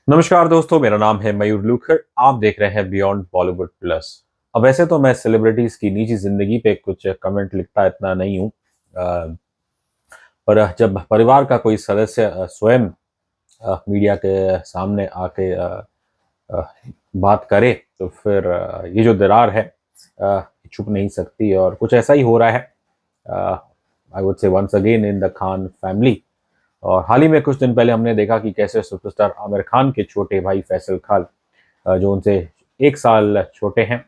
नमस्कार दोस्तों, मेरा नाम है मयूर लूखर। आप देख रहे हैं बियॉन्ड बॉलीवुड प्लस। अब वैसे तो मैं सेलिब्रिटीज की निजी जिंदगी पे कुछ कमेंट लिखता इतना नहीं हूँ, पर जब परिवार का कोई सदस्य स्वयं मीडिया के सामने आके अ, बात करे तो फिर ये जो दरार है छुप नहीं सकती और कुछ ऐसा ही हो रहा है। I would say once again in the Khan family. और हाल ही में कुछ दिन पहले हमने देखा कि कैसे सुपरस्टार आमिर खान के छोटे भाई फैसल खान, जो उनसे 1 साल छोटे हैं,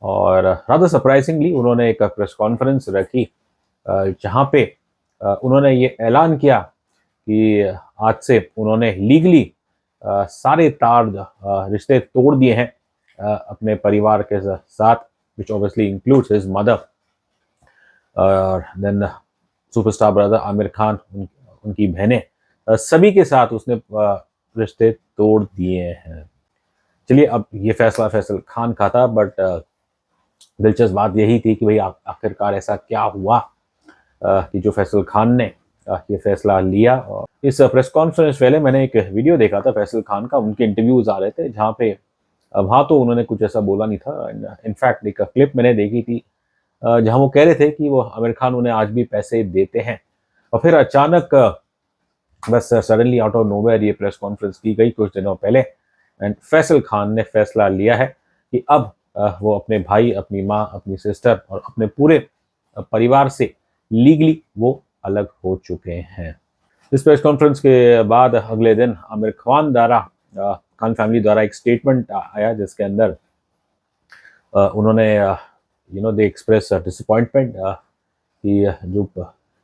और रादर सरप्राइजिंगली उन्होंने एक प्रेस कॉन्फ्रेंस रखी जहां पे उन्होंने ये ऐलान किया कि आज से उन्होंने लीगली सारे तार रिश्ते तोड़ दिए हैं अपने परिवार के साथ, which obviously includes his mother. और then superstar brother Aamir Khan, उनकी बहनें, सभी के साथ उसने रिश्ते तोड़ दिए हैं। चलिए, अब ये फैसला फैसल खान का था, बट दिलचस्प बात यही थी कि भाई आखिरकार ऐसा क्या हुआ कि जो फैसल खान ने ये फैसला लिया। और इस प्रेस कॉन्फ्रेंस पहले मैंने एक वीडियो देखा था फैसल खान का, उनके इंटरव्यूज आ रहे थे जहाँ पे वहाँ तो उन्होंने कुछ ऐसा बोला नहीं था। इनफैक्ट एक क्लिप मैंने देखी थी जहाँ वो कह रहे थे कि वो आमिर खान उन्हें आज भी पैसे देते हैं, और फिर अचानक बस सडनली आउट ऑफ नोवेयर ये प्रेस कॉन्फ्रेंस की गई कुछ दिनों पहले, एंड फैसल खान ने फैसला लिया है कि अब वो अपने भाई, अपनी माँ, अपनी सिस्टर और अपने पूरे परिवार से लीगली वो अलग हो चुके हैं। इस प्रेस कॉन्फ्रेंस के बाद अगले दिन आमिर खान द्वारा, खान फैमिली द्वारा एक स्टेटमेंट आया जिसके अंदर उन्होंने दे एक्सप्रेस डिसअपॉइंटमेंट कि जो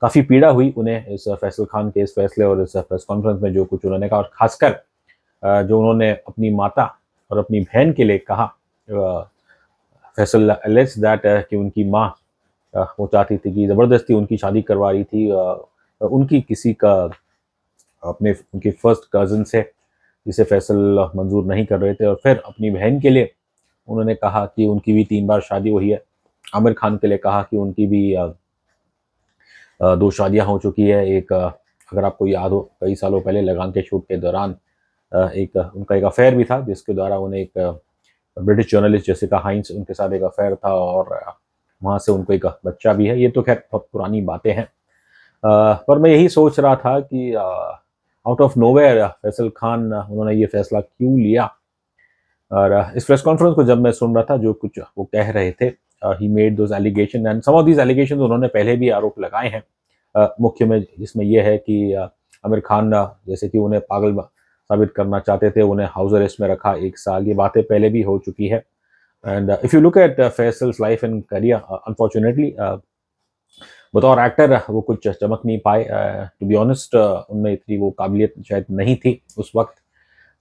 काफ़ी पीड़ा हुई उन्हें इस फैसल खान के इस फैसले और इस प्रेस कॉन्फ्रेंस में जो कुछ उन्होंने कहा, और खासकर जो उन्होंने अपनी माता और अपनी बहन के लिए कहा। फैसल एलेज दैट कि उनकी माँ वो चाहती थी कि ज़बरदस्ती उनकी शादी करवा रही थी उनकी किसी का, अपने उनके फर्स्ट कज़न से, जिसे फैसल मंजूर नहीं कर रहे थे। और फिर अपनी बहन के लिए उन्होंने कहा कि उनकी भी 3 बार शादी हुई है। आमिर खान के लिए कहा कि उनकी भी 2 शादियां हो चुकी है। एक अगर आपको याद हो, कई सालों पहले लगान के शूट के दौरान एक उनका एक अफेयर भी था जिसके द्वारा उन्हें एक ब्रिटिश जर्नलिस्ट जेसिका हाइंस, उनके साथ एक अफेयर था, और वहाँ से उनको एक बच्चा भी है। ये तो खैर बहुत पुरानी बातें हैं, पर मैं यही सोच रहा था कि out of nowhere Faisal Khan उन्होंने ये फैसला क्यों लिया। और इस प्रेस कॉन्फ्रेंस को जब मैं सुन रहा था, जो कुछ वो कह रहे थे, he made those allegations, and some of these allegations उन्होंने पहले भी आरोप लगाए हैं। मुख्य में जिसमें यह है कि आमिर खान जैसे कि उन्हें पागल साबित करना चाहते थे, उन्हें हाउस अरेस्ट में रखा 1 साल। ये बातें पहले भी हो चुकी है। And if you look at Faisal's life and career, unfortunately बतौर एक्टर वो कुछ चमक नहीं पाए। टू बी ऑनेस्ट, उनमें इतनी वो काबिलियत शायद नहीं थी उस वक्त।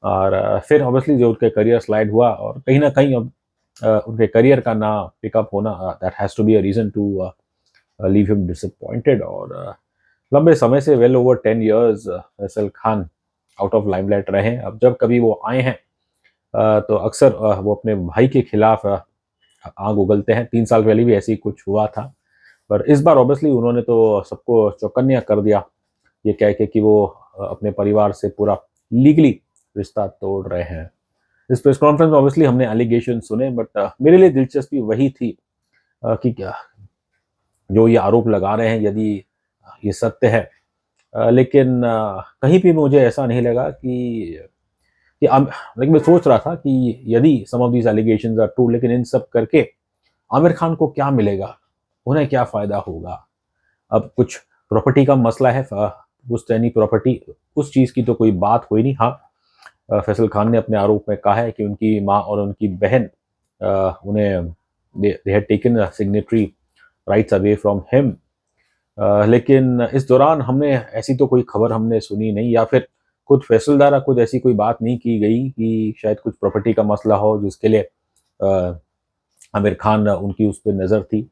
और फिर ऑब्वियसली जो उनके करियर स्लाइड हुआ, और कहीं ना कहीं अब उनके करियर का ना पिकअप होना, that has to be a reason to leave him disappointed. और लंबे समय से, well over 10 years, Faisal Khan out of limelight रहे हैं। अब जब कभी वो आए हैं तो अक्सर वो अपने भाई के खिलाफ आग उगलते हैं। 3 साल पहले भी ऐसे ही कुछ हुआ था, पर इस बार ऑब्वियसली उन्होंने तो सबको चौकन्ना कर दिया, ये कह के कि वो अपने परिवार से पूरा लीगली रिश्ता तोड़ रहे हैं। इस प्रेस कॉन्फ्रेंस में ऑब्वियसली हमने एलिगेशन सुने, बट मेरे लिए दिलचस्पी वही थी कि क्या जो ये आरोप लगा रहे हैं, यदि ये सत्य है। लेकिन कहीं भी मुझे ऐसा नहीं लगा कि लेकिन मैं सोच रहा था कि यदि some of these allegations are true, लेकिन इन सब करके आमिर खान को क्या मिलेगा, उन्हें क्या फ़ायदा होगा। अब कुछ प्रॉपर्टी का मसला है, पुश्तैनी प्रॉपर्टी, उस चीज़ की तो कोई बात हुई नहीं। हाँ, फैसल खान ने अपने आरोप में कहा है कि उनकी माँ और उनकी बहन उन्हें, they had taken signatory rights away from him. लेकिन इस दौरान हमने ऐसी तो कोई खबर हमने सुनी नहीं, या फिर खुद फैसल द्वारा खुद ऐसी कोई बात नहीं की गई कि शायद कुछ प्रॉपर्टी का मसला हो जिसके लिए आमिर खान उनकी उस पर नज़र थी।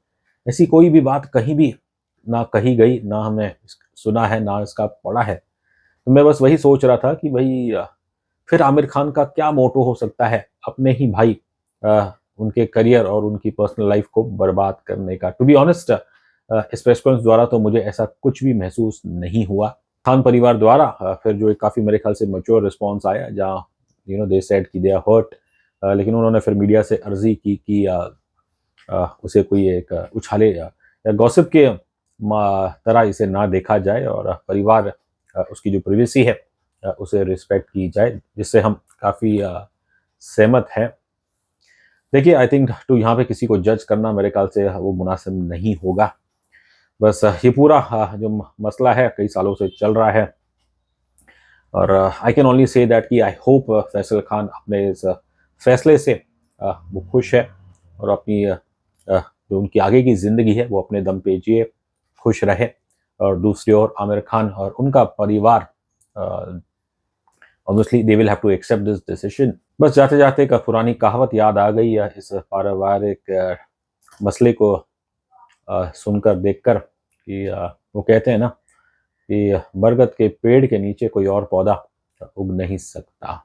ऐसी कोई भी बात कहीं भी ना कही गई, ना हमने सुना है, ना इसका पढ़ा है। तो मैं बस वही सोच रहा था कि भाई फिर आमिर खान का क्या मोटो हो सकता है अपने ही भाई, उनके करियर और उनकी पर्सनल लाइफ को बर्बाद करने का। टू बी ऑनेस्ट, इस प्रेस कॉन्फ्रेंस द्वारा तो मुझे ऐसा कुछ भी महसूस नहीं हुआ। खान परिवार द्वारा फिर जो एक काफ़ी मेरे ख्याल से मैच्योर रिस्पॉन्स आया, जहाँ दे सेड कि दे आर हर्ट, लेकिन उन्होंने फिर मीडिया से अर्जी की कि उसे कोई एक उछाले या गॉसिप के तरह इसे ना देखा जाए, और परिवार उसकी जो प्राइवेसी है उसे रिस्पेक्ट की जाए, जिससे हम काफ़ी सहमत हैं। देखिए, आई थिंक टू यहाँ पे किसी को जज करना मेरे ख्याल से वो मुनासिब नहीं होगा। बस ये पूरा जो मसला है कई सालों से चल रहा है, और I can only say that कि आई होप फैसल खान अपने इस फैसले से वो खुश है, और अपनी जो उनकी आगे की ज़िंदगी है वो अपने दम पे जिए, खुश रहे। और दूसरी ओर आमिर खान और उनका परिवार obviously they will have to accept this decision. बस जाते जाते एक पुरानी कहावत याद आ गई है इस पारिवारिक मसले को सुनकर देखकर, कि वो कहते हैं ना कि बरगद के पेड़ के नीचे कोई और पौधा उग नहीं सकता।